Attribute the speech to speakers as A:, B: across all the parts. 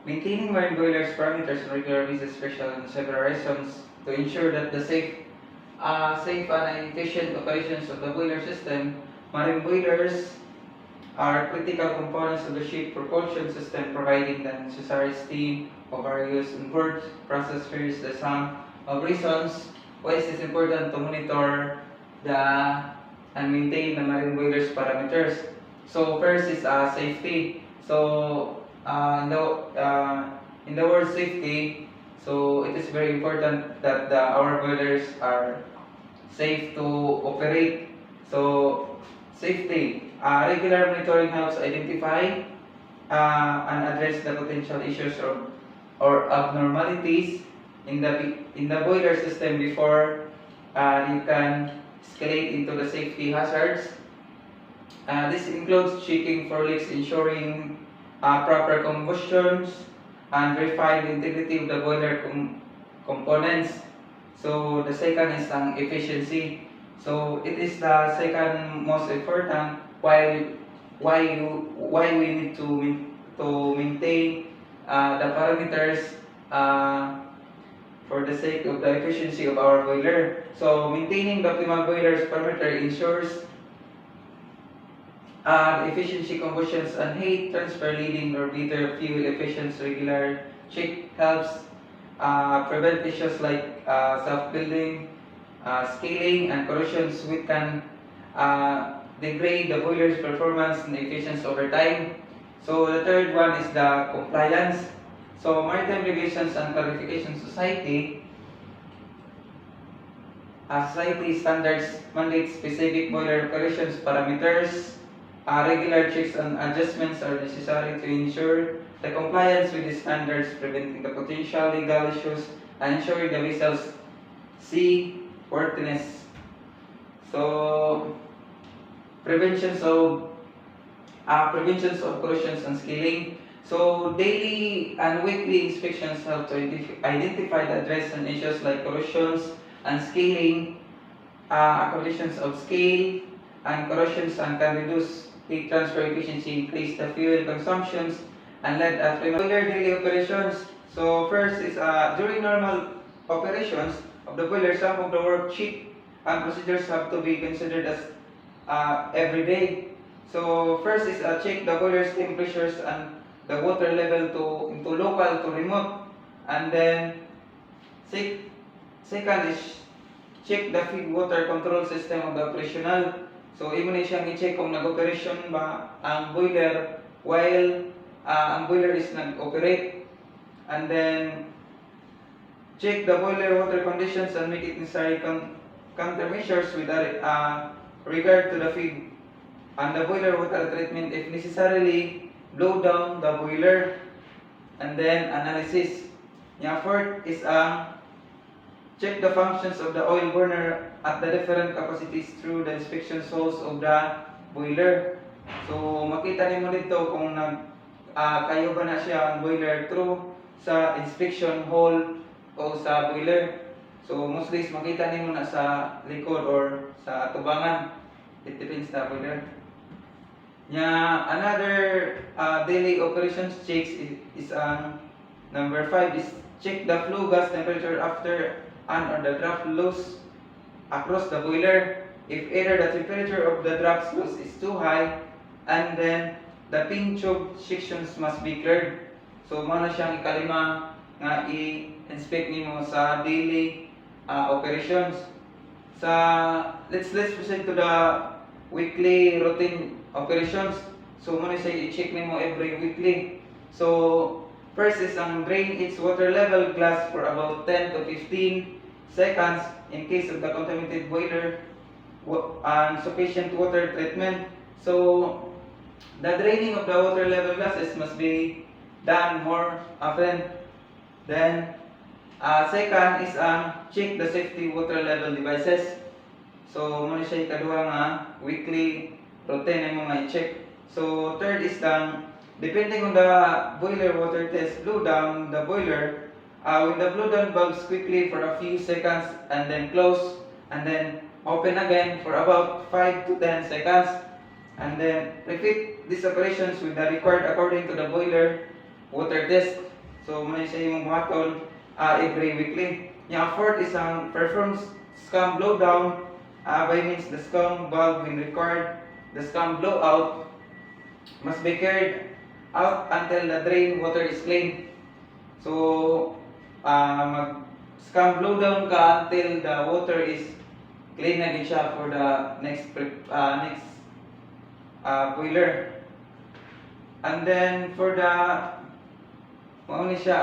A: Maintaining marine boilers parameters on regular basis is special in several reasons to ensure that the safe and efficient operations of the boiler system. Marine boilers are critical components of the ship propulsion system, providing the necessary steam of various onboard process. Here is the sum of reasons why it is important to monitor the and maintain the marine boilers parameters. So first is safety. So in the word safety, so it is very important that our boilers are safe to operate. So safety, regular monitoring helps identify and address the potential issues or abnormalities in the boiler system before you can escalate into the safety hazards. This includes checking for leaks, ensuring proper combustions, and verifying the integrity of the boiler components. So the second is efficiency. So it is the second most important why we need to maintain the parameters for the sake of the efficiency of our boiler. So maintaining the optimal boiler's parameter ensures efficiency, combustions, and heat transfer, leading or better fuel efficiency. Regular check helps prevent issues like self-building, scaling, and corrosions, which can degrade the boiler's performance and efficiency over time. So the third one is the compliance. So Maritime Regulations and Clarification Society standards mandate specific boiler operations parameters. Regular checks and adjustments are necessary to ensure the compliance with the standards, preventing the potential legal issues and ensuring the vessel's seaworthiness. So preventions of corrosions and scaling. So daily and weekly inspections help to identify the address and issues like corrosions and scaling, accumulations of scale and corrosions, and can reduce heat transfer efficiency, increase the fuel consumptions, and lead at boiler daily operations. So first is during normal operations of the boiler, some of the worksheet and procedures have to be considered as every day. So first is check the boiler's temperatures and the water level into local to remote, and then second is check the feed water control system of the operational. So imo ni siyang i-check kung nag-operation ba ang boiler while ang boiler is nag-operate, and then check the boiler water conditions and make it necessary countermeasures with regard to the feed and the boiler water treatment if necessarily blow down the boiler, and then analysis. Yung fourth is check the functions of the oil burner at the different capacities through the inspection holes of the boiler. So makita nimo dito kung kayo ba na siya ang boiler through sa inspection hole o sa boiler. So mostly makita nimo na sa likod or sa tubangan. It depends sa boiler. Another daily operations checks is number 5 is check the flue gas temperature after or the draft loss across the boiler. If either the temperature of the draft loss is too high, and then the pin tube sections must be cleared. So mao na siyang ikalima nga i-inspect nimo sa daily operations. Let's proceed to the weekly routine operations. So muna siya i-check nimo every weekly. So first is drain its water level glass for about 10 to 15 seconds in case of the contaminated boiler and sufficient water treatment. So the draining of the water level glasses must be done more often. Then second is check the safety water level devices. So muna siya ikaduha nga weekly routine mo nga i-check. So third is depending on the boiler water test, blow down the boiler. When the blow down valves quickly for a few seconds and then close and then open again for about 5 to 10 seconds, and then repeat these operations with the required according to the boiler water test. So muna siya imong buhaton every weekly. Nya fourth is ang perform scum blowdown by means the scum valve when required. The scum blowout must be carried out until the drain water is clean. So mag scum blowdown ka until the water is clean na gid siya for the next boiler. And then for the mao ni siya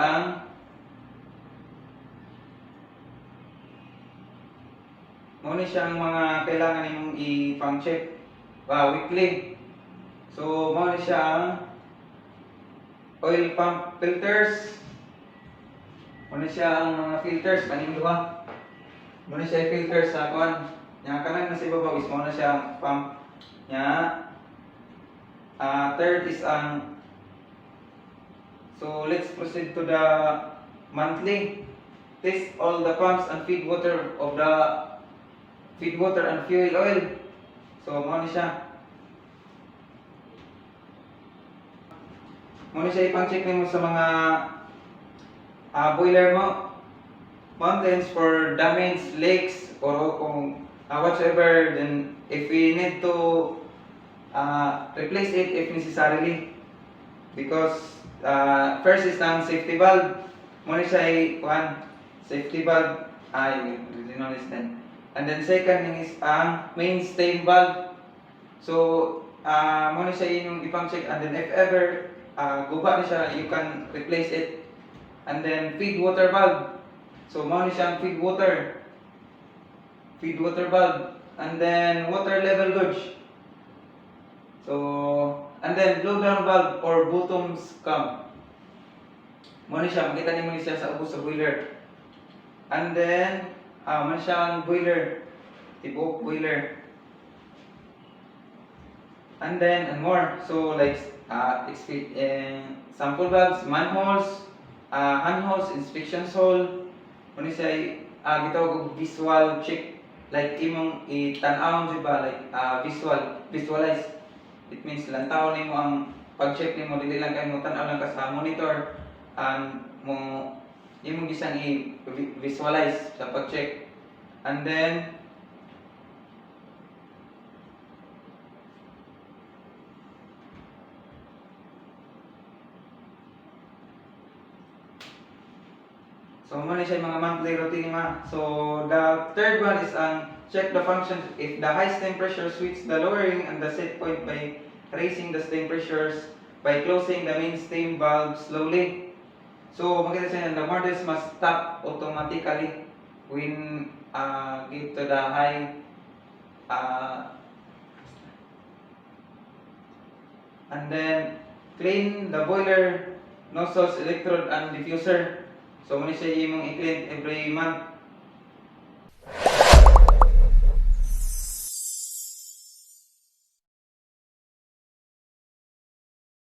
A: ang mga kailangan nimong i-pump check weekly. So mao ni siya ang oil pump filters. Mao ni siya ang mga filters kaning duha. Mao ni siya filters sa kuan. Nya kanang nasa ibabaw is mao na siya ang pump. Nya third is ang so let's proceed to the monthly. Test all the pumps and feed water and fuel oil. So mao ni siya. Mao ni siya ipang-check nimo sa mga boiler mo. Mountains for damaged leaks or kung whatsoever, then if we need to replace it if necessarily. Because first is ang safety valve. Mao ni siya safety valve and then second is ang main stem valve. So mao ni siya yung ipang check, and then if ever guba ni siya, you can replace it. And then feed water valve. So mao ni siya ang feed water valve, and then water level gauge. So and then blow down valve or bottom scum. Mao ni siya, makita nimo ni siya sa ubos sa boiler. And then man siya ang boiler, tibok boiler. And then and more. So like sample valves, manholes, handholes, inspection hole. Mao ni siya gitawag og visual check. Like imong itan-aw jud ba, like visualize. It means lantaw nimo ang pag-check nimo, dili lang kay mo tan-aw lang ka sa monitor, and mo imong gisang i-visualize sa pag-check. And then so mo ni siya mga monthly routine ma. So the third one is check the functions if the high steam pressure switch the lowering and the set point by raising the steam pressures by closing the main steam valve slowly. So makita siya the motors must stop automatically when get to the high and then clean the boiler nozzles, electrode and diffuser. So muna siya imong i-clean every month.